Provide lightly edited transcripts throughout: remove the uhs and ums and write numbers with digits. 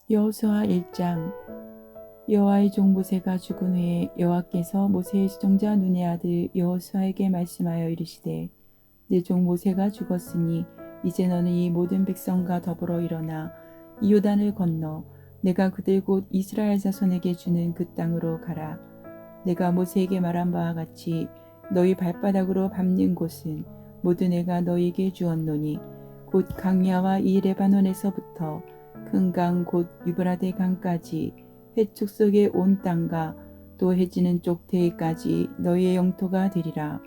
여호수아 1장. 여호와의 종 모세가 죽은 후에 여호와께서 모세의 수종자 눈의 아들 여호수아에게 말씀하여 이르시되, 내 종 모세가 죽었으니 이제 너는 이 모든 백성과 더불어 일어나 이 요단을 건너 내가 그들 곧 이스라엘 자손에게 주는 그 땅으로 가라. 내가 모세에게 말한 바와 같이 너희 발바닥으로 밟는 곳은 모두 내가 너희에게 주었노니 곧 강야와 이 레바논에서부터 큰 강 곧 유브라데 강까지 해축 속의 온 땅과 또 해지는 쪽 대까지 너희의 영토가 되리라.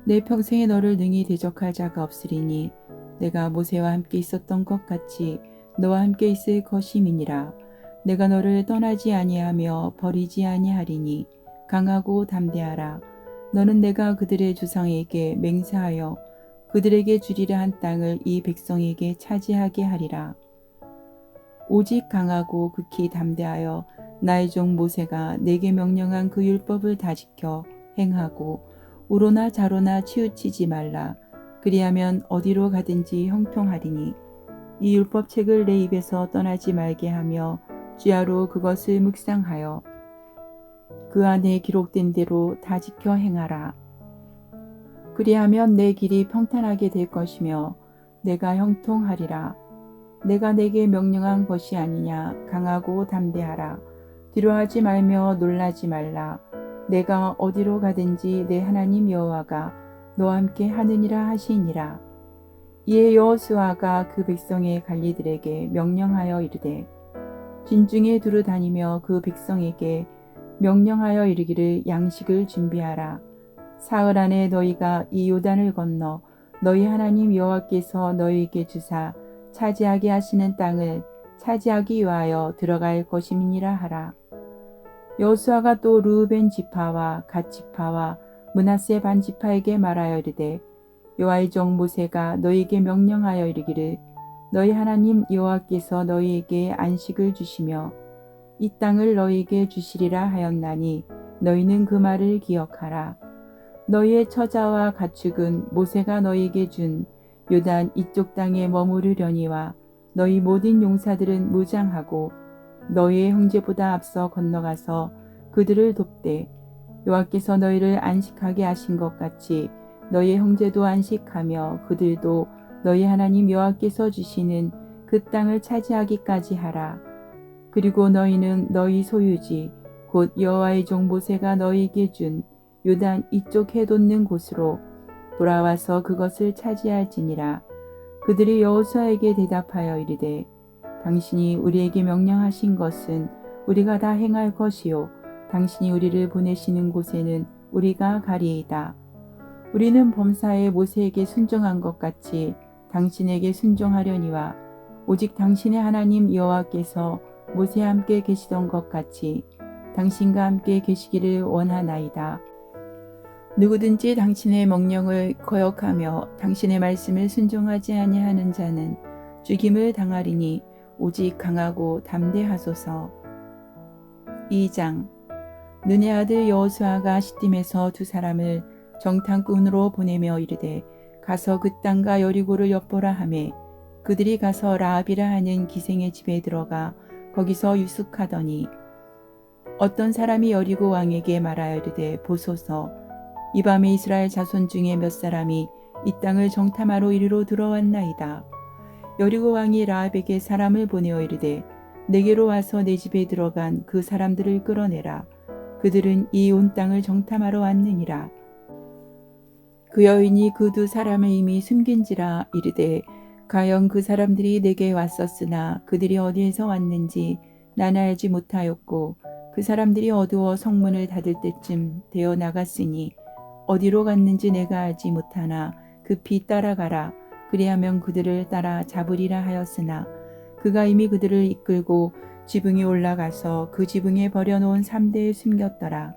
내 평생에 너를 능히 대적할 자가 없으리니 내가 모세와 함께 있었던 것 같이 너와 함께 있을 것임이니라. 내가 너를 떠나지 아니하며 버리지 아니하리니 강하고 담대하라. 너는 내가 그들의 조상에게 맹세하여 그들에게 주리라 한 땅을 이 백성에게 차지하게 하리라. 오직 강하고 극히 담대하여 나의 종 모세가 내게 명령한 그 율법을 다 지켜 행하고 우로나 좌로나 치우치지 말라. 그리하면 어디로 가든지 형통하리니 이 율법책을 내 입에서 떠나지 말게 하며 주야로 그것을 묵상하여 그 안에 기록된 대로 다 지켜 행하라. 그리하면 내 길이 평탄하게 될 것이며 내가 형통하리라. 내가 내게 명령한 것이 아니냐. 강하고 담대하라. 두려워하지 말며 놀라지 말라. 내가 어디로 가든지 내 하나님 여호와가 너와 함께 하느니라 하시니라. 이에 여호수아가 그 백성의 관리들에게 명령하여 이르되, 진중에 두루 다니며 그 백성에게 명령하여 이르기를 양식을 준비하라. 사흘 안에 너희가 이 요단을 건너 너희 하나님 여호와께서 너희에게 주사 차지하게 하시는 땅을 차지하기 위하여 들어갈 것임이니라 하라. 여호수아가 또 르우벤 지파와 갓 지파와 므낫세 반 지파에게 말하여 이르되, 여호와의 종 모세가 너희에게 명령하여 이르기를 너희 하나님 여호와께서 너희에게 안식을 주시며 이 땅을 너희에게 주시리라 하였나니 너희는 그 말을 기억하라. 너희의 처자와 가축은 모세가 너희에게 준 요단 이쪽 땅에 머무르려니와 너희 모든 용사들은 무장하고 너희의 형제보다 앞서 건너가서 그들을 돕되 여호와께서 너희를 안식하게 하신 것 같이 너희의 형제도 안식하며 그들도 너희 하나님 여호와께서 주시는 그 땅을 차지하기까지 하라. 그리고 너희는 너희 소유지 곧 여호와의 종 모세가 너희에게 준 요단 이쪽 해 돋는 곳으로 돌아와서 그것을 차지할지니라. 그들이 여호수아에게 대답하여 이르되, 당신이 우리에게 명령하신 것은 우리가 다 행할 것이요 당신이 우리를 보내시는 곳에는 우리가 가리이다. 우리는 범사에 모세에게 순종한 것 같이 당신에게 순종하려니와 오직 당신의 하나님 여호와께서 모세와 함께 계시던 것 같이 당신과 함께 계시기를 원하나이다. 누구든지 당신의 명령을 거역하며 당신의 말씀을 순종하지 아니하는 자는 죽임을 당하리니 오직 강하고 담대하소서. 2장. 눈의 아들 여호수아가 시딤에서 두 사람을 정탐꾼으로 보내며 이르되, 가서 그 땅과 여리고를 엿보라 하매 그들이 가서 라합이라 하는 기생의 집에 들어가 거기서 유숙하더니 어떤 사람이 여리고 왕에게 말하여 이르되, 보소서, 이 밤에 이스라엘 자손 중에 몇 사람이 이 땅을 정탐하러 이리로 들어왔나이다. 여리고 왕이 라합에게 사람을 보내어 이르되, 내게로 와서 내 집에 들어간 그 사람들을 끌어내라. 그들은 이 온 땅을 정탐하러 왔느니라. 그 여인이 그 두 사람을 이미 숨긴지라 이르되, 가영 그 사람들이 내게 왔었으나 그들이 어디에서 왔는지 나는 알지 못하였고 그 사람들이 어두워 성문을 닫을 때쯤 되어 나갔으니 어디로 갔는지 내가 알지 못하나 급히 따라가라. 그리하면 그들을 따라 잡으리라 하였으나 그가 이미 그들을 이끌고 지붕에 올라가서 그 지붕에 버려놓은 삼대에 숨겼더라.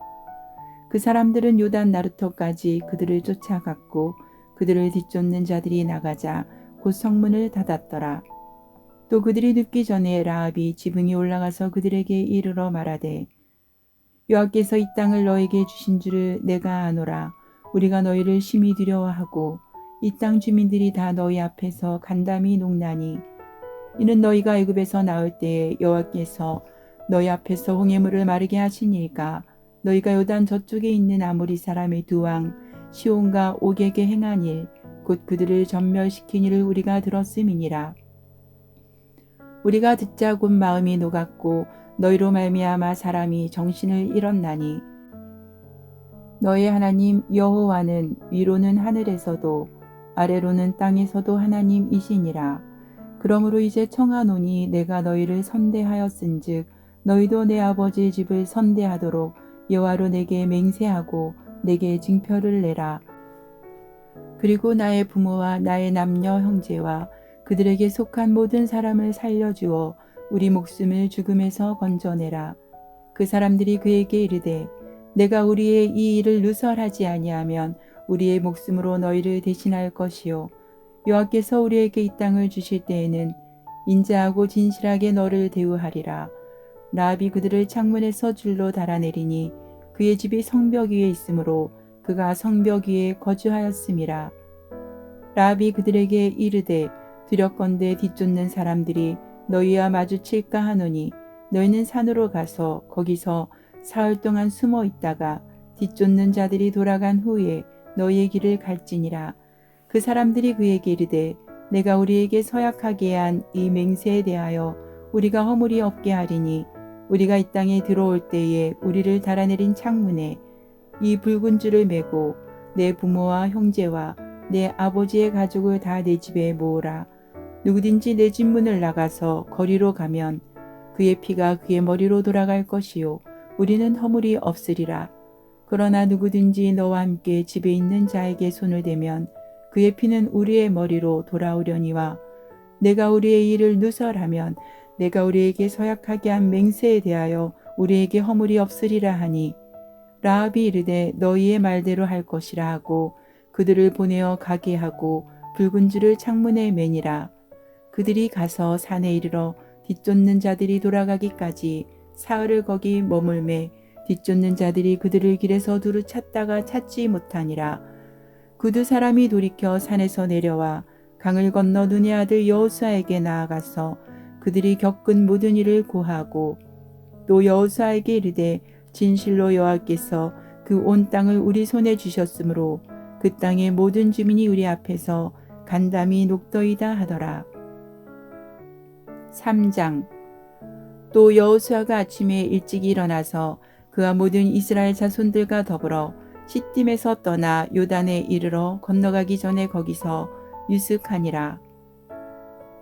그 사람들은 요단 나루터까지 그들을 쫓아갔고 그들을 뒤쫓는 자들이 나가자 곧 성문을 닫았더라. 또 그들이 눕기 전에 라합이 지붕에 올라가서 그들에게 이르러 말하되, 여호와께서 이 땅을 너에게 주신 줄을 내가 아노라. 우리가 너희를 심히 두려워하고 이 땅 주민들이 다 너희 앞에서 간담이 녹나니 이는 너희가 애굽에서 나올 때에 여호와께서 너희 앞에서 홍해물을 마르게 하시니까 너희가 요단 저쪽에 있는 아모리 사람의 두 왕 시온과 옥에게 행한 일 곧 그들을 전멸시킨 일을 우리가 들었음이니라. 우리가 듣자 곧 마음이 녹았고 너희로 말미암아 사람이 정신을 잃었나니 너희 하나님 여호와는 위로는 하늘에서도 아래로는 땅에서도 하나님이시니라. 그러므로 이제 청하노니 내가 너희를 선대하였은즉 너희도 내 아버지의 집을 선대하도록 여호와로 내게 맹세하고 내게 징표를 내라. 그리고 나의 부모와 나의 남녀 형제와 그들에게 속한 모든 사람을 살려주어 우리 목숨을 죽음에서 건져내라. 그 사람들이 그에게 이르되 내가 우리의 이 일을 누설하지 아니하면 우리의 목숨으로 너희를 대신할 것이요 여호와께서 우리에게 이 땅을 주실 때에는 인자하고 진실하게 너를 대우하리라. 라합이 그들을 창문에서 줄로 달아내리니 그의 집이 성벽 위에 있으므로 그가 성벽 위에 거주하였음이라. 라합이 그들에게 이르되 두렵건대 뒤쫓는 사람들이 너희와 마주칠까 하노니 너희는 산으로 가서 거기서 사흘 동안 숨어 있다가 뒤쫓는 자들이 돌아간 후에 너희의 길을 갈지니라. 그 사람들이 그에게 이르되 내가 우리에게 서약하게 한 이 맹세에 대하여 우리가 허물이 없게 하리니 우리가 이 땅에 들어올 때에 우리를 달아내린 창문에 이 붉은 줄을 매고 내 부모와 형제와 내 아버지의 가족을 다 내 집에 모으라. 누구든지 내 집 문을 나가서 거리로 가면 그의 피가 그의 머리로 돌아갈 것이요 우리는 허물이 없으리라. 그러나 누구든지 너와 함께 집에 있는 자에게 손을 대면 그의 피는 우리의 머리로 돌아오려니와 내가 우리의 일을 누설하면 내가 우리에게 서약하게 한 맹세에 대하여 우리에게 허물이 없으리라 하니 라합이 이르되 너희의 말대로 할 것이라 하고 그들을 보내어 가게 하고 붉은 줄을 창문에 매니라. 그들이 가서 산에 이르러 뒤쫓는 자들이 돌아가기까지 사흘을 거기 머물매 뒤쫓는 자들이 그들을 길에서 두루 찾다가 찾지 못하니라. 그 두 사람이 돌이켜 산에서 내려와 강을 건너 눈의 아들 여호수아에게 나아가서 그들이 겪은 모든 일을 고하고 또 여호수아에게 이르되 진실로 여호와께서 그 온 땅을 우리 손에 주셨으므로 그 땅의 모든 주민이 우리 앞에서 간담이 녹더이다 하더라. 3장. 또 여호수아가 아침에 일찍 일어나서 그와 모든 이스라엘 자손들과 더불어 시딤에서 떠나 요단에 이르러 건너가기 전에 거기서 유숙하니라.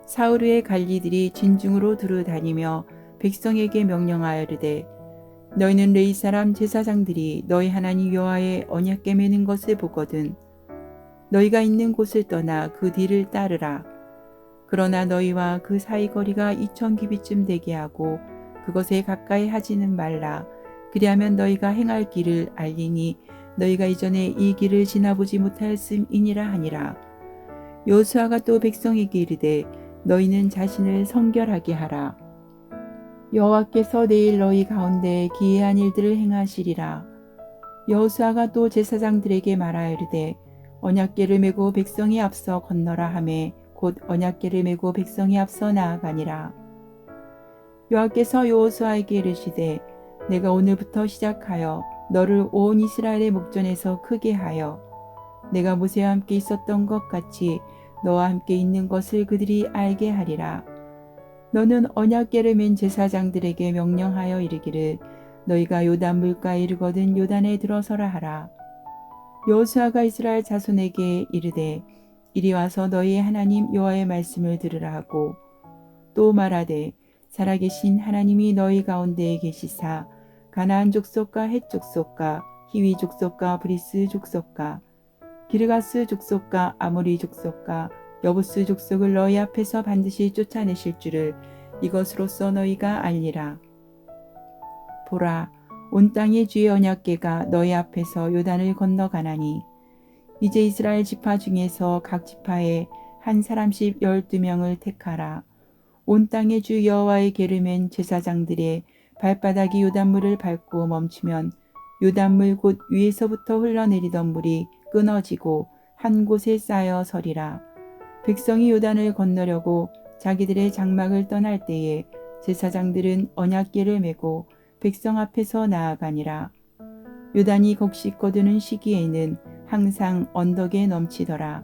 사울의 관리들이 진중으로 두루 다니며 백성에게 명령하여 이르되 너희는 레위 사람 제사장들이 너희 하나님 여호와의 언약궤 매는 것을 보거든 너희가 있는 곳을 떠나 그 뒤를 따르라. 그러나 너희와 그 사이 거리가 2000규빗쯤 되게 하고 그것에 가까이 하지는 말라. 그리하면 너희가 행할 길을 알리니 너희가 이전에 이 길을 지나보지 못하였음이니라 하니라. 여호수아가 또 백성에게 이르되 너희는 자신을 성결하게 하라. 여호와께서 내일 너희 가운데 기이한 일들을 행하시리라. 여호수아가 또 제사장들에게 말하여 이르되 언약궤를 메고 백성이 앞서 건너라 하매 곧 언약궤를 메고 백성이 앞서 나아가니라. 여호와께서 여호수아에게 이르시되 내가 오늘부터 시작하여 너를 온 이스라엘의 목전에서 크게 하여 내가 모세와 함께 있었던 것 같이 너와 함께 있는 것을 그들이 알게 하리라. 너는 언약궤를 맨 제사장들에게 명령하여 이르기를 너희가 요단 물가에 이르거든 요단에 들어서라 하라. 여호수아가 이스라엘 자손에게 이르되 이리 와서 너희의 하나님 여호와의 말씀을 들으라 하고 또 말하되 살아계신 하나님이 너희 가운데에 계시사 가나안 족속과 헷 족속과 히위 족속과 브리스 족속과 기르가스 족속과 아모리 족속과 여부스 족속을 너희 앞에서 반드시 쫓아내실 줄을 이것으로써 너희가 알리라. 보라, 온 땅의 주의 언약궤가 너희 앞에서 요단을 건너가나니 이제 이스라엘 지파 중에서 각 지파에 한 사람씩 12명을 택하라. 온 땅의 주 여호와의 궤를 맨 제사장들의 발바닥이 요단물을 밟고 멈추면 요단물 곧 위에서부터 흘러내리던 물이 끊어지고 한 곳에 쌓여 서리라. 백성이 요단을 건너려고 자기들의 장막을 떠날 때에 제사장들은 언약궤를 메고 백성 앞에서 나아가니라. 요단이 곡식 거두는 시기에는 항상 언덕에 넘치더라.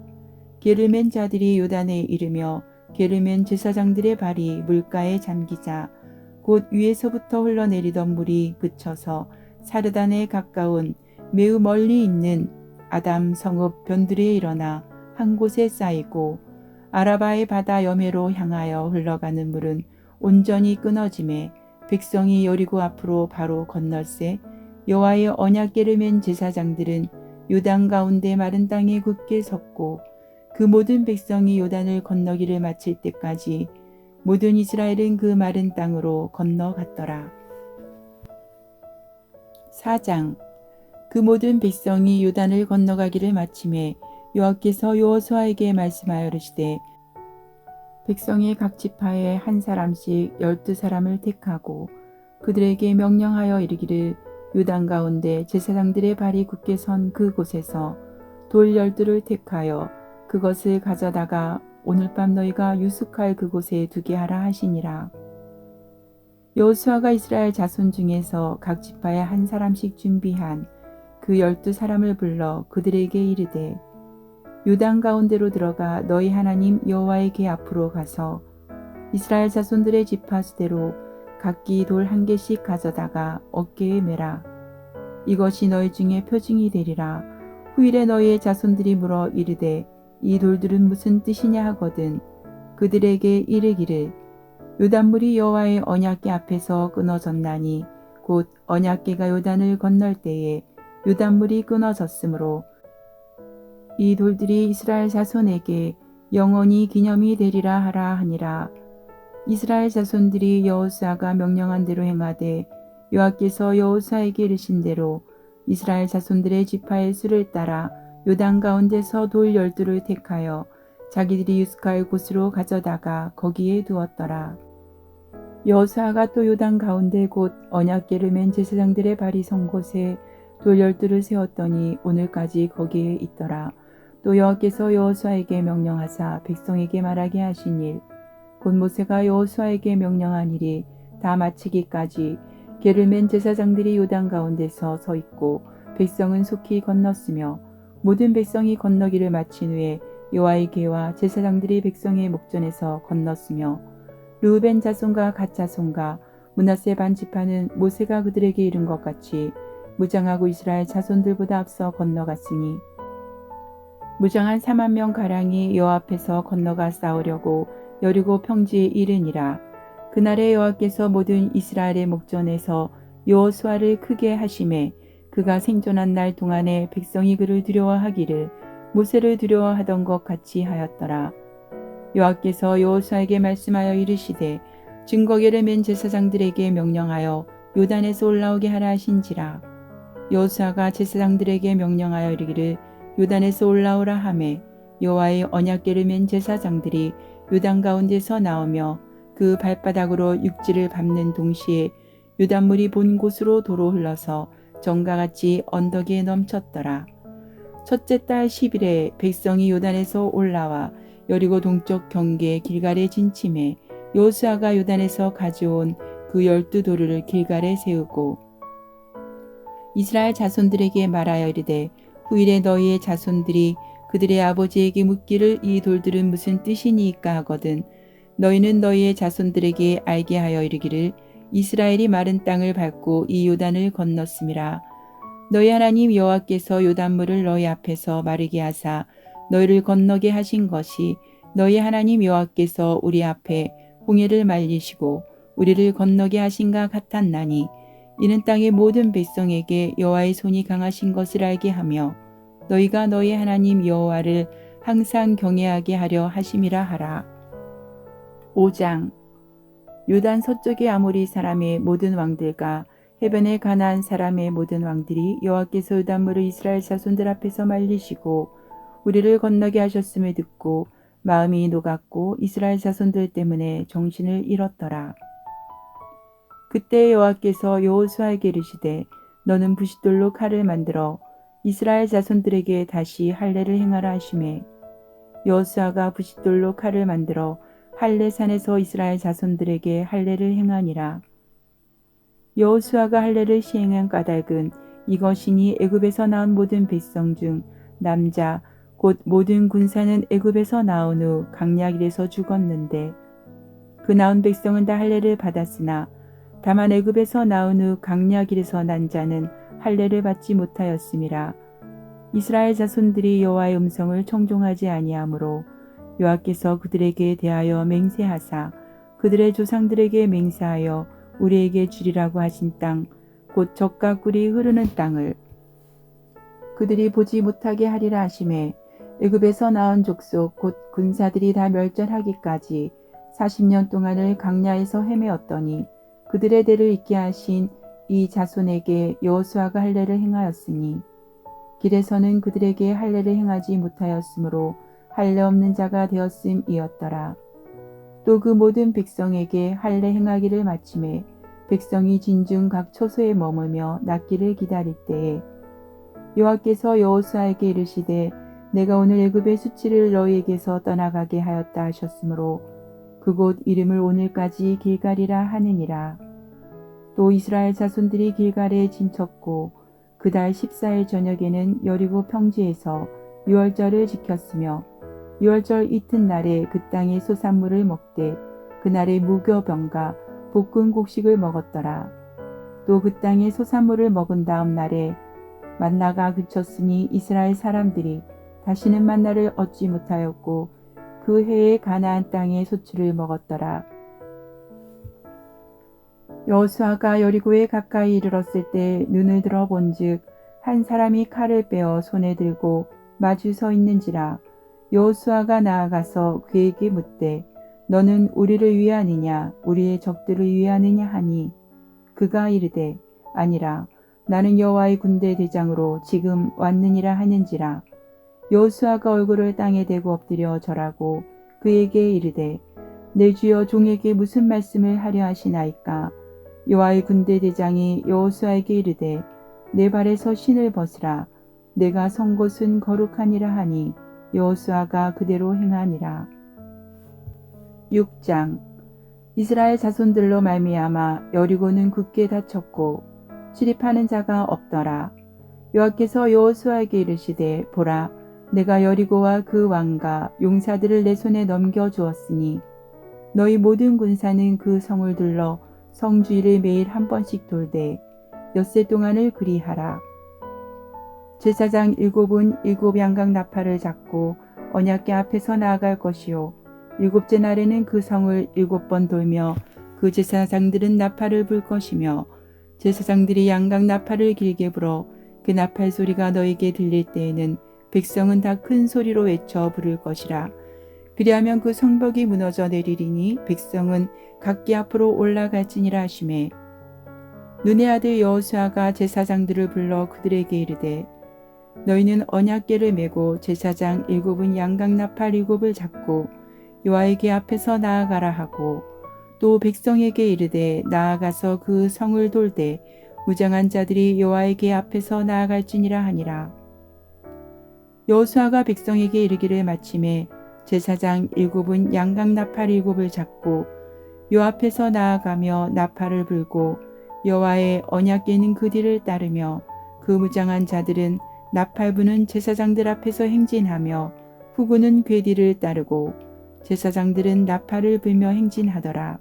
궤를 맨 자들이 요단에 이르며 궤를 맨 제사장들의 발이 물가에 잠기자 곧 위에서부터 흘러내리던 물이 그쳐서 사르단에 가까운 매우 멀리 있는 아담 성읍 변두리에 일어나 한 곳에 쌓이고 아라바의 바다 여매로 향하여 흘러가는 물은 온전히 끊어짐에 백성이 여리고 앞으로 바로 건널새 여호와의 언약궤를 맨 제사장들은 요단 가운데 마른 땅에 굳게 섰고 그 모든 백성이 요단을 건너기를 마칠 때까지 모든 이스라엘은 그 마른 땅으로 건너갔더라. 4장. 그 모든 백성이 요단을 건너가기를 마침에 여호와께서 여호수아에게 말씀하여 이르시되 백성의 각 지파에 한 사람씩 12사람을 택하고 그들에게 명령하여 이르기를 요단 가운데 제사장들의 발이 굳게 선 그곳에서 돌 12를 택하여 그것을 가져다가 오늘 밤 너희가 유숙할 그곳에 두게 하라 하시니라. 여호수아가 이스라엘 자손 중에서 각 지파에 한 사람씩 준비한 그 12사람을 불러 그들에게 이르되 요단 가운데로 들어가 너희 하나님 여호와의 궤 앞으로 가서 이스라엘 자손들의 지파 수대로 각기 돌 1개씩 가져다가 어깨에 매라. 이것이 너희 중에 표징이 되리라. 후일에 너희의 자손들이 물어 이르되 이 돌들은 무슨 뜻이냐 하거든 그들에게 이르기를 요단물이 여호와의 언약궤 앞에서 끊어졌나니 곧 언약궤가 요단을 건널 때에 요단물이 끊어졌으므로 이 돌들이 이스라엘 자손에게 영원히 기념이 되리라 하라 하니라. 이스라엘 자손들이 여호수아가 명령한 대로 행하되 여호와께서 여호수아에게 이르신 대로 이스라엘 자손들의 지파의 수를 따라 요단 가운데서 돌 12를 택하여 자기들이 유숙할 곳으로 가져다가 거기에 두었더라. 여호수아가 또 요단 가운데 곧 언약궤를 맨 제사장들의 발이 선 곳에 돌 12를 세웠더니 오늘까지 거기에 있더라. 또 여호와께서 여호수아에게 명령하사 백성에게 말하게 하신 일 곧 모세가 여호수아에게 명령한 일이 다 마치기까지 궤를 맨 제사장들이 요단 가운데서 서 있고 백성은 속히 건넜으며 모든 백성이 건너기를 마친 후에 여호와의 궤와 제사장들이 백성의 목전에서 건넜으며 르우벤 자손과 갓 자손과 므낫세 반 지파는 모세가 그들에게 이른 것 같이 무장하고 이스라엘 자손들보다 앞서 건너갔으니 무장한 4만 명 가량이 여호와 앞에서 건너가 싸우려고 여리고 평지에 이르니라. 그날에 여호와께서 모든 이스라엘의 목전에서 여호수아를 크게 하심에 그가 생존한 날 동안에 백성이 그를 두려워하기를 모세를 두려워하던 것 같이 하였더라. 여호와께서 여호수아에게 말씀하여 이르시되 증거궤를 맨 제사장들에게 명령하여 요단에서 올라오게 하라 하신지라. 여호수아가 제사장들에게 명령하여 이르기를 요단에서 올라오라 하매 여호와의 언약궤를 맨 제사장들이 요단 가운데서 나오며 그 발바닥으로 육지를 밟는 동시에 요단물이 본 곳으로 도로 흘러서 정과 같이 언덕에 넘쳤더라. 첫째 달 10일에 백성이 요단에서 올라와 여리고 동쪽 경계 길갈에 진침해 여호수아가 요단에서 가져온 그 12돌을 길갈에 세우고 이스라엘 자손들에게 말하여 이르되 후일에 너희의 자손들이 그들의 아버지에게 묻기를 이 돌들은 무슨 뜻이니까 하거든 너희는 너희의 자손들에게 알게 하여 이르기를 이스라엘이 마른 땅을 밟고 이 요단을 건넜음이라. 너희 하나님 여호와께서 요단물을 너희 앞에서 마르게 하사 너희를 건너게 하신 것이 너희 하나님 여호와께서 우리 앞에 홍해를 말리시고 우리를 건너게 하신가 같았나니 이는 땅의 모든 백성에게 여호와의 손이 강하신 것을 알게 하며 너희가 너희 하나님 여호와를 항상 경외하게 하려 하심이라 하라. 5장. 요단 서쪽의 아모리 사람의 모든 왕들과 해변의 가나안 사람의 모든 왕들이 여호와께서 요단물을 이스라엘 자손들 앞에서 말리시고 우리를 건너게 하셨음을 듣고 마음이 녹았고 이스라엘 자손들 때문에 정신을 잃었더라. 그때 여호와께서 여호수아에게 이르시되 너는 부싯돌로 칼을 만들어 이스라엘 자손들에게 다시 할례를 행하라 하시매 여호수아가 부싯돌로 칼을 만들어 할례산에서 이스라엘 자손들에게 할례를 행하니라. 여호수아가 할례를 시행한 까닭은 이것이니 애굽에서 나온 모든 백성 중 남자 곧 모든 군사는 애굽에서 나온 후 강약일에서 죽었는데 그 나온 백성은 다 할례를 받았으나 다만 애굽에서 나온 후 강약일에서 난 자는 할례를 받지 못하였음이라. 이스라엘 자손들이 여호와의 음성을 청종하지 아니하므로 여호와께서 그들에게 대하여 맹세하사 그들의 조상들에게 맹세하여 우리에게 주리라고 하신 땅 곧 젖과 꿀이 흐르는 땅을 그들이 보지 못하게 하리라 하시매 애굽에서 나온 족속 곧 군사들이 다 멸절하기까지 40년 동안을 강야에서 헤매었더니 그들의 대를 잇게 하신 이 자손에게 여호수아가 할례를 행하였으니 길에서는 그들에게 할례를 행하지 못하였으므로 할례 없는 자가 되었음이었더라. 또 그 모든 백성에게 할례 행하기를 마침에 백성이 진중 각 처소에 머무며 낫기를 기다릴 때에 여호와께서 여호수아에게 이르시되 내가 오늘 애굽의 수치를 너희에게서 떠나가게 하였다 하셨으므로 그곳 이름을 오늘까지 길갈이라 하느니라. 또 이스라엘 자손들이 길갈에 진쳤고 그달 14일 저녁에는 여리고 평지에서 유월절을 지켰으며 유월절 이튿날에 그 땅의 소산물을 먹되 그날의 무교병과 볶은 곡식을 먹었더라. 또 그 땅의 소산물을 먹은 다음 날에 만나가 그쳤으니 이스라엘 사람들이 다시는 만나를 얻지 못하였고 그 해에 가나안 땅의 소출을 먹었더라. 여호수아가 여리고에 가까이 이르렀을 때 눈을 들어 본즉 한 사람이 칼을 빼어 손에 들고 마주 서 있는지라. 여호수아가 나아가서 그에게 묻되 너는 우리를 위하느냐 우리의 적들을 위하느냐 하니 그가 이르되 아니라 나는 여호와의 군대 대장으로 지금 왔느니라 하는지라. 여호수아가 얼굴을 땅에 대고 엎드려 절하고 그에게 이르되 내 주여 종에게 무슨 말씀을 하려 하시나이까. 여호와의 군대 대장이 여호수아에게 이르되 내 발에서 신을 벗으라. 내가 선 곳은 거룩하니라 하니 여호수아가 그대로 행하니라. 6장. 이스라엘 자손들로 말미암아 여리고는 굳게 닫혔고 출입하는 자가 없더라. 여호와께서 여호수아에게 이르시되 보라 내가 여리고와 그 왕과 용사들을 내 손에 넘겨 주었으니 너희 모든 군사는 그 성을 둘러 성 주위를 매일 한 번씩 돌되 엿새 동안을 그리하라. 제사장 7은 7 양각 나팔을 잡고 언약궤 앞에서 나아갈 것이요 7째 날에는 그 성을 7번 돌며 그 제사장들은 나팔을 불 것이며 제사장들이 양각 나팔을 길게 불어 그 나팔 소리가 너에게 들릴 때에는 백성은 다 큰 소리로 외쳐 부를 것이라. 그리하면 그 성벽이 무너져 내리리니 백성은 각기 앞으로 올라갈지니라 하시매 눈의 아들 여호수아가 제사장들을 불러 그들에게 이르되 너희는 언약궤를 메고 제사장 7은 양각 나팔 7을 잡고 여호와의 궤 앞에서 나아가라 하고 또 백성에게 이르되 나아가서 그 성을 돌되 무장한 자들이 여호와의 궤 앞에서 나아갈지니라 하니라. 여호수아가 백성에게 이르기를 마침에 제사장 7은 양각 나팔 7을 잡고 요 앞에서 나아가며 나팔을 불고 여호와의 언약궤는 그 뒤를 따르며 그 무장한 자들은 나팔 부는 제사장들 앞에서 행진하며 후구는 궤 뒤를 따르고 제사장들은 나팔을 불며 행진하더라.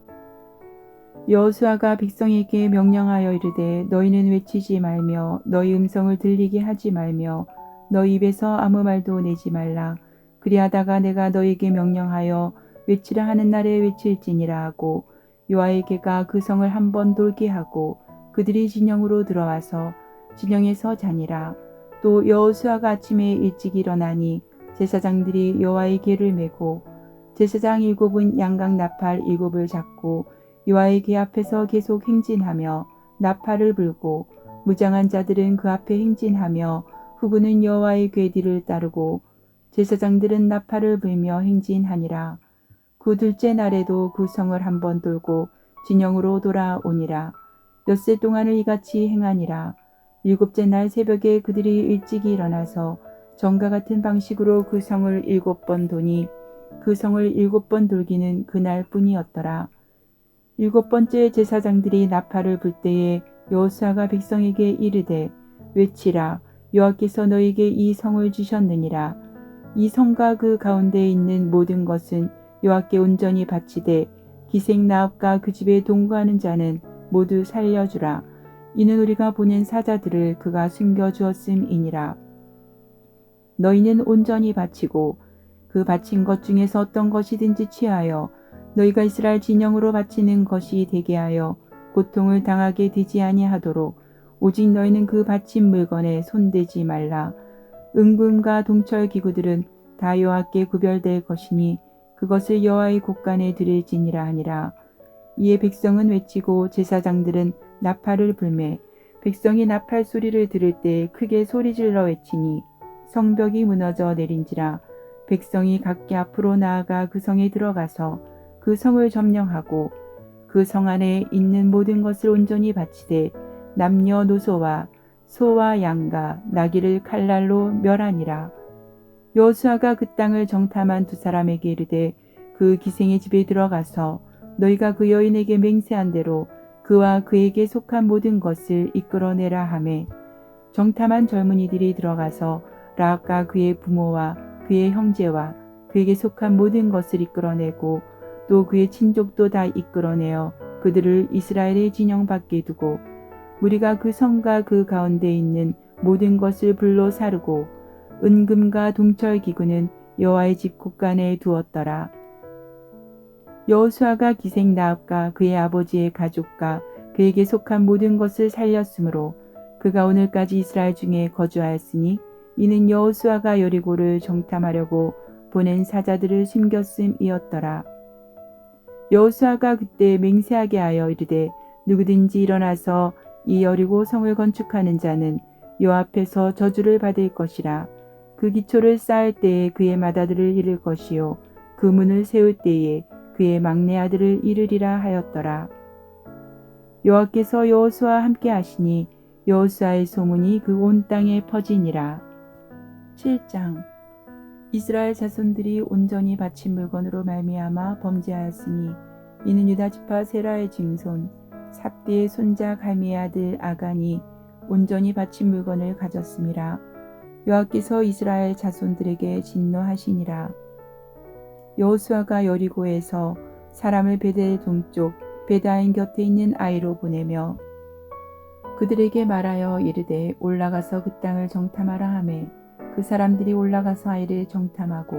여호수아가 백성에게 명령하여 이르되 너희는 외치지 말며 너희 음성을 들리게 하지 말며 너희 입에서 아무 말도 내지 말라. 그리하다가 내가 너희에게 명령하여 외치라 하는 날에 외칠지니라 하고 여호와의 궤가 그 성을 한 번 돌게 하고 그들이 진영으로 들어와서 진영에서 자니라. 또 여호수아가 아침에 일찍 일어나니 제사장들이 여호와의 궤를 메고 제사장 7은 양각 나팔 7을 잡고 여호와의 궤 앞에서 계속 행진하며 나팔을 불고 무장한 자들은 그 앞에 행진하며 후구는 여호와의 궤 뒤를 따르고 제사장들은 나팔을 불며 행진하니라. 그 둘째 날에도 그 성을 한 번 돌고 진영으로 돌아오니라. 엿새 동안을 이같이 행하니라. 7째 날 새벽에 그들이 일찍이 일어나서 전과 같은 방식으로 그 성을 7번 도니 그 성을 7번 돌기는 그날뿐이었더라. 7번째 제사장들이 나팔을 불 때에 여호수아가 백성에게 이르되 외치라. 여호와께서 너에게 이 성을 주셨느니라. 이 성과 그 가운데에 있는 모든 것은 여호와께 온전히 바치되 기생 나합과 그 집에 동거하는 자는 모두 살려주라. 이는 우리가 보낸 사자들을 그가 숨겨주었음이니라. 너희는 온전히 바치고 그 바친 것 중에서 어떤 것이든지 취하여 너희가 이스라엘 진영으로 바치는 것이 되게 하여 고통을 당하게 되지 아니하도록 오직 너희는 그 바친 물건에 손대지 말라. 은금과 동철 기구들은 다 여호와께 구별될 것이니 그것을 여호와의 곳간에 드릴지니라 하니라. 이에 백성은 외치고 제사장들은 나팔을 불매 백성이 나팔 소리를 들을 때 크게 소리질러 외치니 성벽이 무너져 내린지라. 백성이 각기 앞으로 나아가 그 성에 들어가서 그 성을 점령하고 그 성 안에 있는 모든 것을 온전히 바치되 남녀노소와 소와 양과 나귀를 칼날로 멸하니라. 여호수아가 그 땅을 정탐한 두 사람에게 이르되 그 기생의 집에 들어가서 너희가 그 여인에게 맹세한 대로 그와 그에게 속한 모든 것을 이끌어내라 하매 정탐한 젊은이들이 들어가서 라합과 그의 부모와 그의 형제와 그에게 속한 모든 것을 이끌어내고 또 그의 친족도 다 이끌어내어 그들을 이스라엘의 진영 밖에 두고 무리가 그 성과 그 가운데 있는 모든 것을 불로 사르고 은금과 동철 기구는 여호와의 집 곳간에 두었더라. 여호수아가 기생 나합과 그의 아버지의 가족과 그에게 속한 모든 것을 살렸으므로 그가 오늘까지 이스라엘 중에 거주하였으니 이는 여호수아가 여리고를 정탐하려고 보낸 사자들을 숨겼음이었더라. 여호수아가 그때 맹세하게 하여 이르되 누구든지 일어나서 이 여리고 성을 건축하는 자는 여호와 앞에서 저주를 받을 것이라. 그 기초를 쌓을 때에 그의 맏아들을 잃을 것이요 그 문을 세울 때에 그의 막내 아들을 잃으리라 하였더라. 여호와께서 여호수아와 함께 하시니 여호수아의 소문이 그 온 땅에 퍼지니라. 7장. 이스라엘 자손들이 온전히 바친 물건으로 말미암아 범죄하였으니 이는 유다 지파 세라의 증손 삽디의 손자 갈미의 아들 아간이 온전히 바친 물건을 가졌음이라. 여호와께서 이스라엘 자손들에게 진노하시니라. 여호수아가 여리고에서 사람을 베델 동쪽 베다인 곁에 있는 아이로 보내며 그들에게 말하여 이르되 올라가서 그 땅을 정탐하라 하매 그 사람들이 올라가서 아이를 정탐하고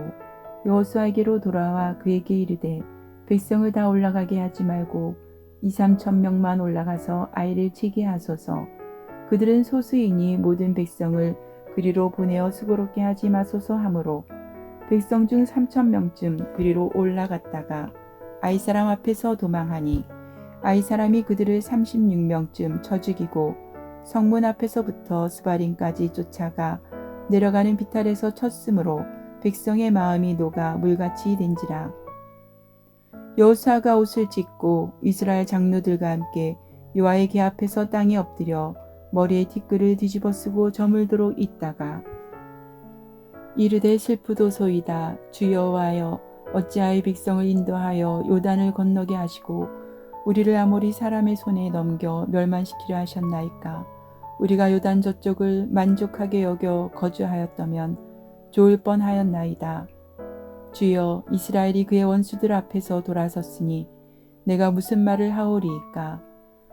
여호수아에게로 돌아와 그에게 이르되 백성을 다 올라가게 하지 말고 2~3천 명만 올라가서 아이를 치게 하소서. 그들은 소수이니 모든 백성을 그리로 보내어 수고롭게 하지 마소서 하므로 백성 중 3,000명쯤 그리로 올라갔다가 아이 사람 앞에서 도망하니 아이 사람이 그들을 36명쯤 쳐 죽이고 성문 앞에서부터 스바림까지 쫓아가 내려가는 비탈에서 쳤으므로 백성의 마음이 녹아 물같이 된지라. 여호수아가 옷을 찢고 이스라엘 장로들과 함께 여호와의 궤 앞에서 땅에 엎드려 머리에 티끌을 뒤집어 쓰고 저물도록 있다가 이르되 슬프도소이다. 주 여호와여 어찌하여 백성을 인도하여 요단을 건너게 하시고 우리를 아모리 사람의 손에 넘겨 멸망시키려 하셨나이까. 우리가 요단 저쪽을 만족하게 여겨 거주하였다면 좋을 뻔하였나이다. 주여 이스라엘이 그의 원수들 앞에서 돌아섰으니 내가 무슨 말을 하오리이까.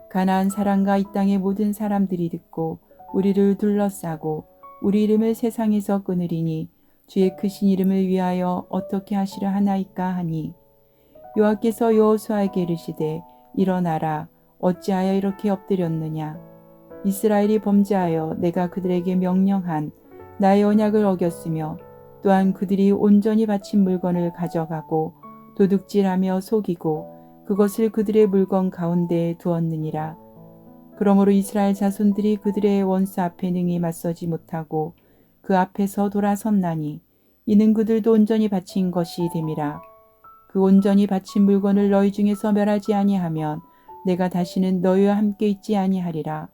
가나안 사람과 이 땅의 모든 사람들이 듣고 우리를 둘러싸고 우리 이름을 세상에서 끊으리니 주의 크신 이름을 위하여 어떻게 하시려 하나이까 하니 여호와께서 여호수아에게 이르시되 일어나라. 어찌하여 이렇게 엎드렸느냐. 이스라엘이 범죄하여 내가 그들에게 명령한 나의 언약을 어겼으며 또한 그들이 온전히 바친 물건을 가져가고 도둑질하며 속이고 그것을 그들의 물건 가운데에 두었느니라. 그러므로 이스라엘 자손들이 그들의 원수 앞에 능히 맞서지 못하고 그 앞에서 돌아섰나니 이는 그들도 온전히 바친 것이 됨이라. 그 온전히 바친 물건을 너희 중에서 멸하지 아니하면 내가 다시는 너희와 함께 있지 아니하리라.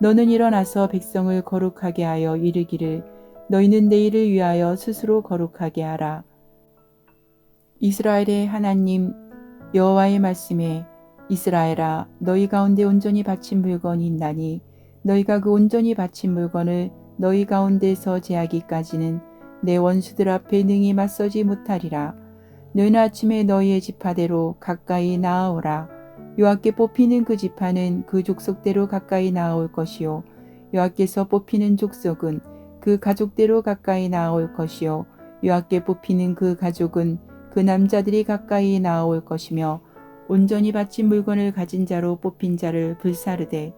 너는 일어나서 백성을 거룩하게 하여 이르기를 너희는 내일을 위하여 스스로 거룩하게 하라. 이스라엘의 하나님 여호와의 말씀에 이스라엘아 너희 가운데 온전히 바친 물건이 있나니 너희가 그 온전히 바친 물건을 너희 가운데서 제하기까지는 내 원수들 앞에 능히 맞서지 못하리라. 너희는 아침에 너희의 지파대로 가까이 나아오라. 여호와께 뽑히는 그 지파는 그 족속대로 가까이 나아올 것이요 여호와께서 뽑히는 족속은 그 가족대로 가까이 나아올 것이요 여호와께 뽑히는 그 가족은 그 남자들이 가까이 나아올 것이며 온전히 바친 물건을 가진 자로 뽑힌 자를 불사르되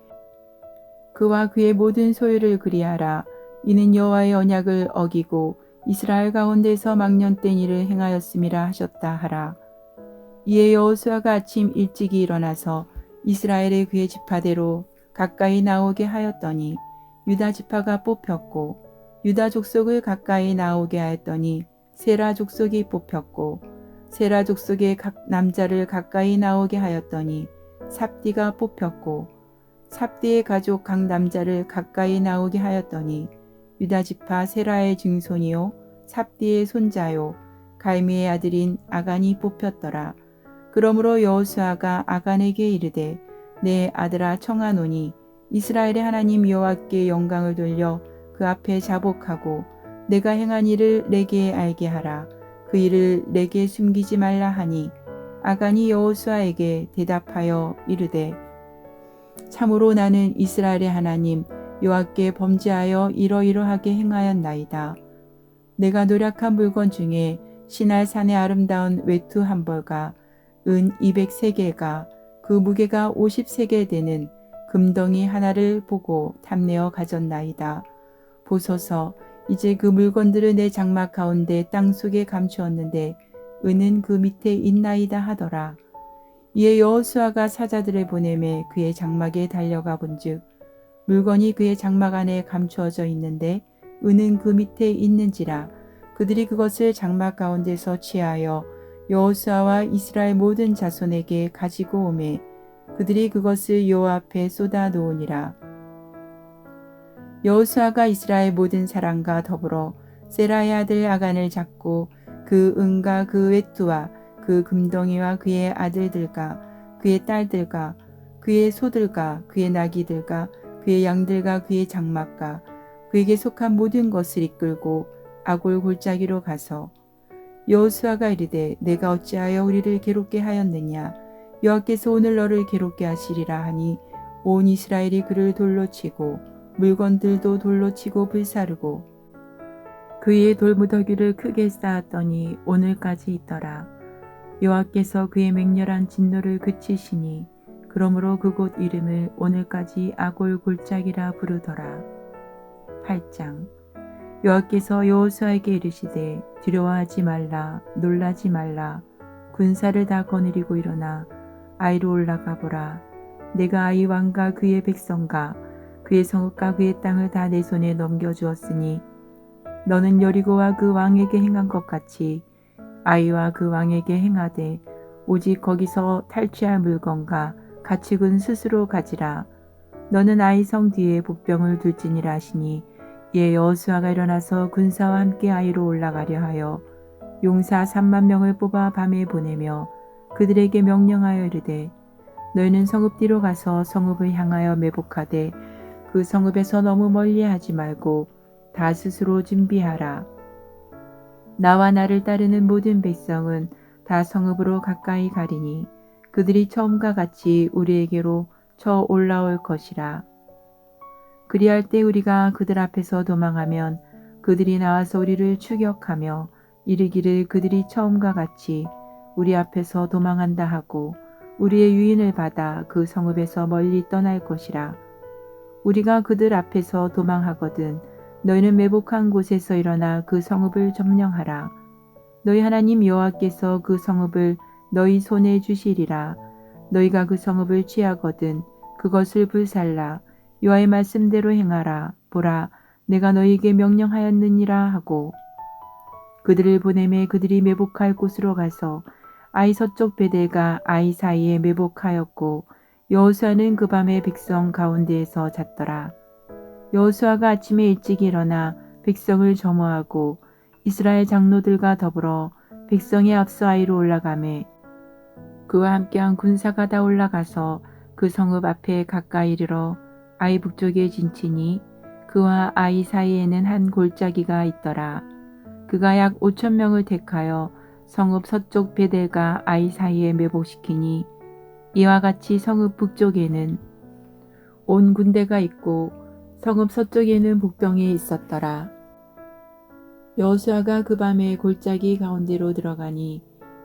그와 그의 모든 소유를 그리하라. 이는 여호와의 언약을 어기고 이스라엘 가운데서 막년된 일을 행하였음이라 하셨다 하라. 이에 여호수아가 아침 일찍이 일어나서 이스라엘의 그의 지파대로 가까이 나오게 하였더니 유다 지파가 뽑혔고 유다 족속을 가까이 나오게 하였더니 세라 족속이 뽑혔고 세라 족속의 각 남자를 가까이 나오게 하였더니 삽디가 뽑혔고 삽디의 가족 각 남자를 가까이 나오게 하였더니 유다 지파 세라의 증손이요 삽디의 손자요 갈미의 아들인 아간이 뽑혔더라. 그러므로 여호수아가 아간에게 이르되 내 아들아 청하노니 이스라엘의 하나님 여호와께 영광을 돌려 그 앞에 자복하고 내가 행한 일을 내게 알게 하라. 그 일을 내게 숨기지 말라 하니 아간이 여호수아에게 대답하여 이르되 참으로 나는 이스라엘의 하나님 여호와께 범죄하여 이러이러하게 행하였나이다. 내가 노력한 물건 중에 시날 산의 아름다운 외투 한 벌과 은 200세겔과 그 무게가 50세겔 되는 금덩이 하나를 보고 탐내어 가졌나이다. 보소서 이제 그 물건들을 내 장막 가운데 땅속에 감추었는데 은은 그 밑에 있나이다 하더라. 이에 여호수아가 사자들을 보내매 그의 장막에 달려가 본즉 물건이 그의 장막 안에 감추어져 있는데 은은 그 밑에 있는지라. 그들이 그것을 장막 가운데서 취하여 여호수아와 이스라엘 모든 자손에게 가지고 오매 그들이 그것을 여호와 앞에 쏟아 놓으니라. 여호수아가 이스라엘 모든 사람과 더불어 세라의 아들 아간을 잡고 그 은과 그 외투와 그 금덩이와 그의 아들들과 그의 딸들과 그의 소들과 그의 나귀들과 그의 양들과 그의 장막과 그에게 속한 모든 것을 이끌고 아골 골짜기로 가서 여호수아가 이르되 내가 어찌하여 우리를 괴롭게 하였느냐 여호와께서 오늘 너를 괴롭게 하시리라 하니 온 이스라엘이 그를 돌로 치고 물건들도 돌로 치고 불사르고 그의 돌무더기를 크게 쌓았더니 오늘까지 있더라. 여호와께서 그의 맹렬한 진노를 그치시니 그러므로 그곳 이름을 오늘까지 아골 골짜기라 부르더라. 8장 여호와께서 여호수아에게 이르시되 두려워하지 말라 놀라지 말라 군사를 다 거느리고 일어나 아이로 올라가 보라. 내가 아이 왕과 그의 백성과 그의 성읍과 그의 땅을 다 내 손에 넘겨주었으니 너는 여리고와 그 왕에게 행한 것 같이 아이와 그 왕에게 행하되 오직 거기서 탈취할 물건과 가축은 스스로 가지라. 너는 아이 성 뒤에 복병을 둘지니라 하시니 이에 여호수아가 일어나서 군사와 함께 아이로 올라가려 하여 용사 3만 명을 뽑아 밤에 보내며 그들에게 명령하여 이르되 너희는 성읍 뒤로 가서 성읍을 향하여 매복하되 그 성읍에서 너무 멀리하지 말고 다 스스로 준비하라. 나와 나를 따르는 모든 백성은 다 성읍으로 가까이 가리니 그들이 처음과 같이 우리에게로 쳐 올라올 것이라. 그리할 때 우리가 그들 앞에서 도망하면 그들이 나와서 우리를 추격하며 이르기를 그들이 처음과 같이 우리 앞에서 도망한다 하고 우리의 유인을 받아 그 성읍에서 멀리 떠날 것이라. 우리가 그들 앞에서 도망하거든 너희는 매복한 곳에서 일어나 그 성읍을 점령하라. 너희 하나님 여호와께서 그 성읍을 너희 손에 주시리라. 너희가 그 성읍을 취하거든 그것을 불살라. 여호와의 말씀대로 행하라. 보라 내가 너희에게 명령하였느니라 하고 그들을 보내매 그들이 매복할 곳으로 가서 아이 서쪽 베델과 아이 사이에 매복하였고 여호수아는 그 밤에 백성 가운데에서 잤더라. 여호수아가 아침에 일찍 일어나 백성을 점호하고 이스라엘 장로들과 더불어 백성이 앞서 아이로 올라가매 그와 함께한 군사가 다 올라가서 그 성읍 앞에 가까이 이르러 아이 북쪽에 진치니 그와 아이 사이에는 한 골짜기가 있더라. 그가 약 5천 명을 택하여 성읍 서쪽 베델과 아이 사이에 매복시키니 이와 같이 성읍 북쪽에는 온 군대가 있고 성읍 서쪽에는 복병이 있었더라. 여호수아가 그 밤에 골짜기 가운데로 들어가니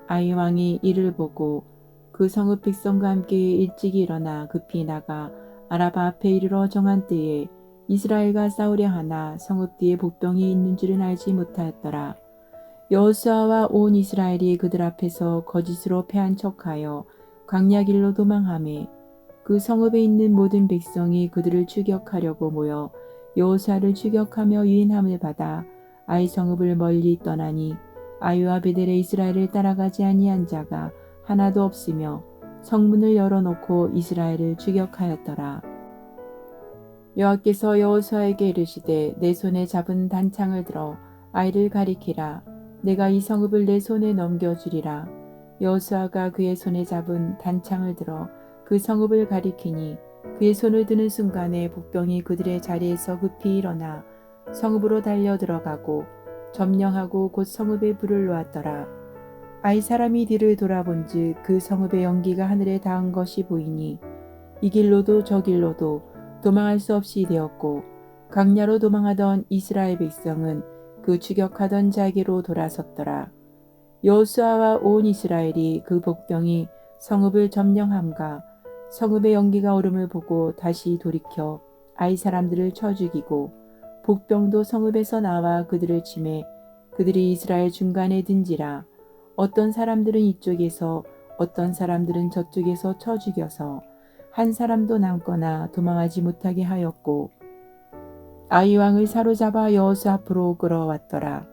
아이 왕이 이를 보고 그 성읍 백성과 함께 일찍 일어나 급히 나가 아라바 앞에 이르러 정한 때에 이스라엘과 싸우려 하나 성읍 뒤에 복병이 있는 줄은 알지 못하였더라. 여호수아와 온 이스라엘이 그들 앞에서 거짓으로 패한 척하여 광야 길로 도망하매 그 성읍에 있는 모든 백성이 그들을 추격하려고 모여 여호수아를 추격하며 유인함을 받아 아이 성읍을 멀리 떠나니 아이와 베델에 이스라엘을 따라가지 아니한 자가 하나도 없으며 성문을 열어놓고 이스라엘을 추격하였더라. 여호와께서 여호수아에게 이르시되 내 손에 잡은 단창을 들어 아이를 가리키라. 내가 이 성읍을 내 손에 넘겨주리라. 여호수아가 그의 손에 잡은 단창을 들어 그 성읍을 가리키니 그의 손을 드는 순간에 복병이 그들의 자리에서 급히 일어나 성읍으로 달려 들어가고 점령하고 곧 성읍에 불을 놓았더라. 아이 사람이 뒤를 돌아본즉 그 성읍의 연기가 하늘에 닿은 것이 보이니 이 길로도 저 길로도 도망할 수 없이 되었고 광야로 도망하던 이스라엘 백성은 그 추격하던 자에게로 돌아섰더라. 여호수아와 온 이스라엘이 그 복병이 성읍을 점령함과 성읍의 연기가 오름을 보고 다시 돌이켜 아이 사람들을 쳐 죽이고 복병도 성읍에서 나와 그들을 치매 그들이 이스라엘 중간에 든지라. 어떤 사람들은 이쪽에서 어떤 사람들은 저쪽에서 쳐 죽여서 한 사람도 남거나 도망하지 못하게 하였고 아이 왕을 사로잡아 여호수아 앞으로 끌어왔더라.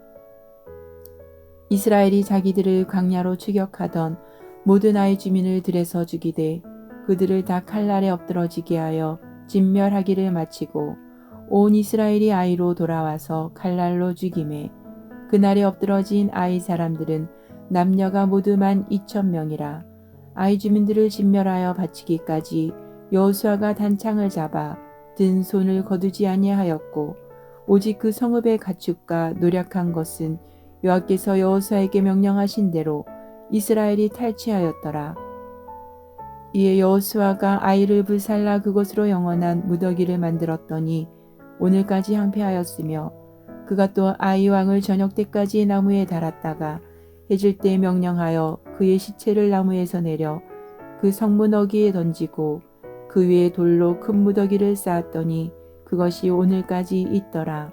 이스라엘이 자기들을 광야로 추격하던 모든 아이 주민을 들에서 죽이되 그들을 다 칼날에 엎드러지게 하여 진멸하기를 마치고 온 이스라엘이 아이로 돌아와서 칼날로 죽임에 그날에 엎드러진 아이 사람들은 남녀가 모두 12,000명이라. 아이 주민들을 진멸하여 바치기까지 여호수아가 단창을 잡아 든 손을 거두지 아니하였고 오직 그 성읍의 가축과 노력한 것은 여호와께서 여호수아에게 명령하신 대로 이스라엘이 탈취하였더라. 이에 여호수아가 아이를 불살라 그곳으로 영원한 무더기를 만들었더니 오늘까지 항폐하였으며 그가 또 아이 왕을 저녁 때까지 나무에 달았다가 해질 때 명령하여 그의 시체를 나무에서 내려 그 성문 어귀에 던지고 그 위에 돌로 큰 무더기를 쌓았더니 그것이 오늘까지 있더라.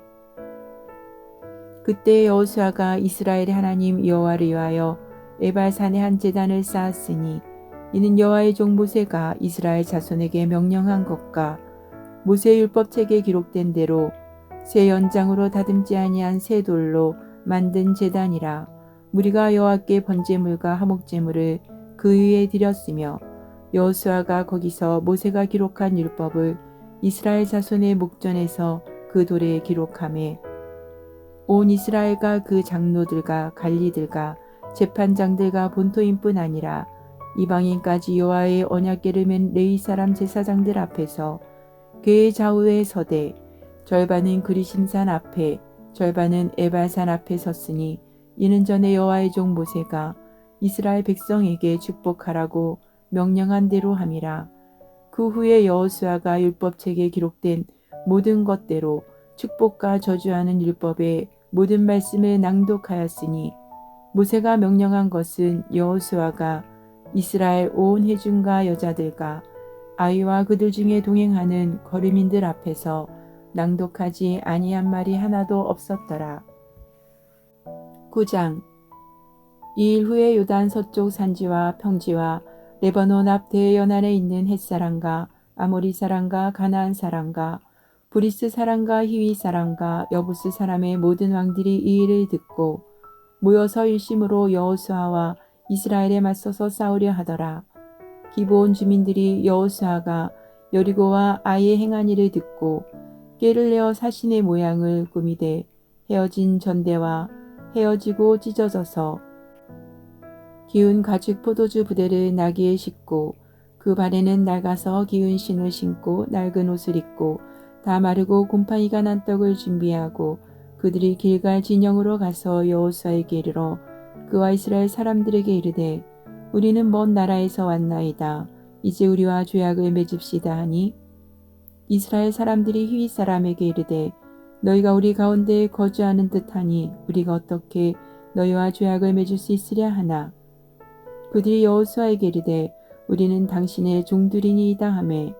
그때 여호수아가 이스라엘의 하나님 여호와를 위하여 에발산에 한 제단을 쌓았으니 이는 여호와의 종 모세가 이스라엘 자손에게 명령한 것과 모세 율법책에 기록된 대로 새 연장으로 다듬지 아니한 새 돌로 만든 제단이라. 무리가 여호와께 번제물과 화목제물을 그 위에 드렸으며 여호수아가 거기서 모세가 기록한 율법을 이스라엘 자손의 목전에서 그 돌에 기록하매 온 이스라엘과 그 장로들과 관리들과 재판장들과 본토인뿐 아니라 이방인까지 여호와의 언약궤를 맨 레위 사람 제사장들 앞에서 그의 좌우에 서되 절반은 그리심산 앞에 절반은 에발산 앞에 섰으니 이는 전에 여호와의 종 모세가 이스라엘 백성에게 축복하라고 명령한 대로 함이라. 그 후에 여호수아가 율법책에 기록된 모든 것대로 축복과 저주하는 율법의 모든 말씀을 낭독하였으니 모세가 명령한 것은 여호수아가 이스라엘 온 회중과 여자들과 아이와 그들 중에 동행하는 거류민들 앞에서 낭독하지 아니한 말이 하나도 없었더라. 9장. 이 일 후에 요단 서쪽 산지와 평지와 레바논 앞 대연안에 있는 헷 사람과 아모리 사람과 가나안 사람과 브리스 사람과 히위 사람과 여부스 사람의 모든 왕들이 이 일을 듣고 모여서 일심으로 여호수아와 이스라엘에 맞서서 싸우려 하더라. 기브온 주민들이 여호수아가 여리고와 아이의 행한 일을 듣고 꾀를 내어 사신의 모양을 꾸미되 헤어진 전대와 헤어지고 찢어져서 기운 가죽 포도주 부대를 나귀에 싣고 그 발에는 낡아서 기운 신을 신고 낡은 옷을 입고 다 마르고 곰팡이가 난 떡을 준비하고 그들이 길갈 진영으로 가서 여호수아에게 이르러 그와 이스라엘 사람들에게 이르되 우리는 먼 나라에서 왔나이다. 이제 우리와 조약을 맺읍시다 하니 이스라엘 사람들이 히윗 사람에게 이르되 너희가 우리 가운데에 거주하는 듯하니 우리가 어떻게 너희와 조약을 맺을 수 있으랴 하나 그들이 여호수아에게 이르되 우리는 당신의 종들이니이다 하매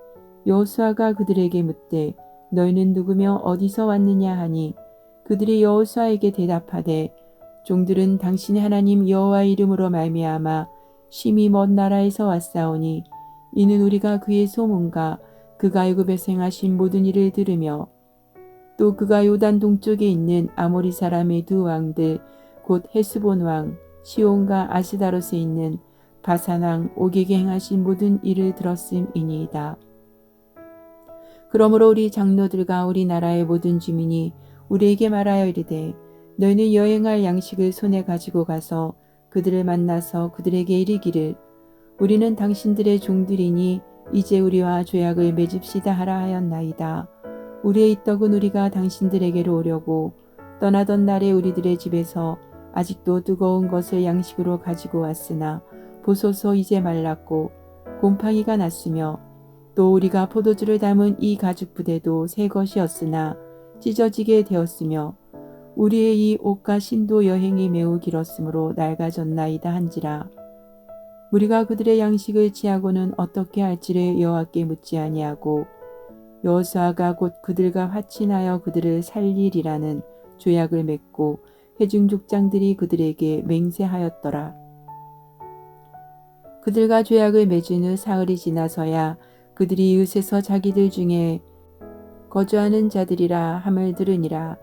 여호수아가 그들에게 묻되 너희는 누구며 어디서 왔느냐 하니 그들이 여호수아에게 대답하되 종들은 당신의 하나님 여호와의 이름으로 말미암아 심히 먼 나라에서 왔사오니 이는 우리가 그의 소문과 그가 애굽에서 행하신 모든 일을 들으며 또 그가 요단 동쪽에 있는 아모리 사람의 두 왕들 곧 헤스본 왕 시온과 아스다롯에 있는 바산 왕 옥에게 행하신 모든 일을 들었음이니이다. 그러므로 우리 장로들과 우리 나라의 모든 주민이 우리에게 말하여 이르되 너희는 여행할 양식을 손에 가지고 가서 그들을 만나서 그들에게 이르기를 우리는 당신들의 종들이니 이제 우리와 조약을 맺읍시다 하라 하였나이다. 우리의 이 떡은 우리가 당신들에게로 오려고 떠나던 날에 우리들의 집에서 아직도 뜨거운 것을 양식으로 가지고 왔으나 보소서 이제 말랐고 곰팡이가 났으며 또 우리가 포도주를 담은 이 가죽 부대도 새 것이었으나 찢어지게 되었으며 우리의 이 옷과 신도 여행이 매우 길었으므로 낡아졌나이다 한지라. 우리가 그들의 양식을 취하고는 어떻게 할지를 여호와께 묻지 아니하고 여호수아가 곧 그들과 화친하여 그들을 살리리라는 조약을 맺고 회중 족장들이 그들에게 맹세하였더라. 그들과 조약을 맺은 후 사흘이 지나서야 그들이 이웃에서 자기들 중에 거주하는 자들이라 함을 들으니라.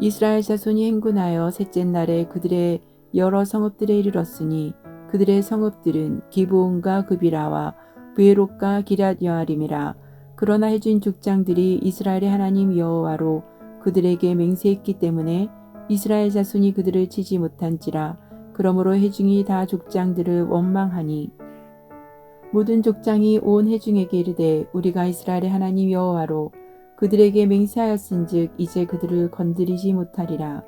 이스라엘 자손이 행군하여 셋째 날에 그들의 여러 성읍들에 이르렀으니 그들의 성읍들은 기브온과 그비라와 브에롯과 기럇 여아림이라. 그러나 해준 족장들이 이스라엘의 하나님 여호와로 그들에게 맹세했기 때문에 이스라엘 자손이 그들을 치지 못한지라. 그러므로 해중이 다 족장들을 원망하니 모든 족장이 온 해중에게 이르되 우리가 이스라엘의 하나님 여호와로 그들에게 맹세하였은즉 이제 그들을 건드리지 못하리라.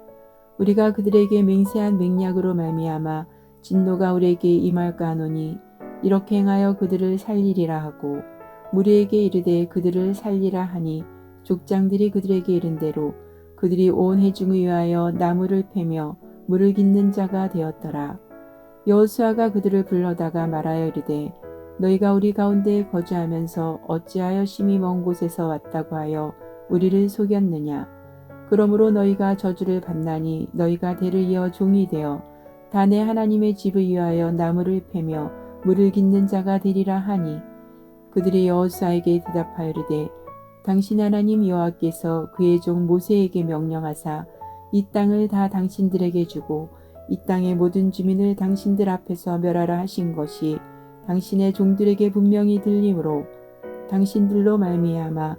우리가 그들에게 맹세한 맹약으로 말미암아 진노가 우리에게 임할까 하노니 이렇게 행하여 그들을 살리리라 하고 무리에게 이르되 그들을 살리라 하니 족장들이 그들에게 이른 대로 그들이 온 해중을 위하여 나무를 패며 물을 깃는 자가 되었더라. 여호수아가 그들을 불러다가 말하여 이르되 너희가 우리 가운데에 거주하면서 어찌하여 심히 먼 곳에서 왔다고 하여 우리를 속였느냐. 그러므로 너희가 저주를 받나니 너희가 대를 이어 종이 되어 다 내 하나님의 집을 위하여 나무를 패며 물을 깃는 자가 되리라 하니 그들이 여호수아에게 대답하여 이르되 당신 하나님 여호와께서 그의 종 모세에게 명령하사 이 땅을 다 당신들에게 주고 이 땅의 모든 주민을 당신들 앞에서 멸하라 하신 것이 당신의 종들에게 분명히 들리므로 당신들로 말미암아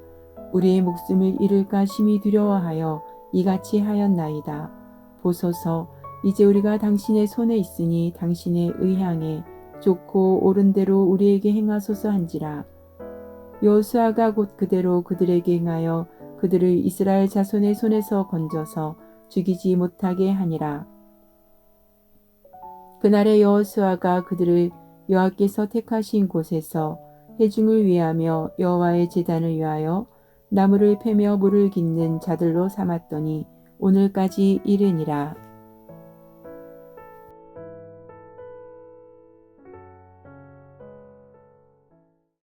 우리의 목숨을 잃을까 심히 두려워하여 이같이 하였나이다. 보소서 이제 우리가 당신의 손에 있으니 당신의 의향에 좋고 옳은 대로 우리에게 행하소서 한지라. 여호수아가 곧 그대로 그들에게 행하여 그들을 이스라엘 자손의 손에서 건져서 죽이지 못하게 하니라. 그날에 여호수아가 그들을 여호와께서 택하신 곳에서 회중을 위하며 여호와의 제단을 위하여 나무를 패며 물을 깃는 자들로 삼았더니 오늘까지 이르니라.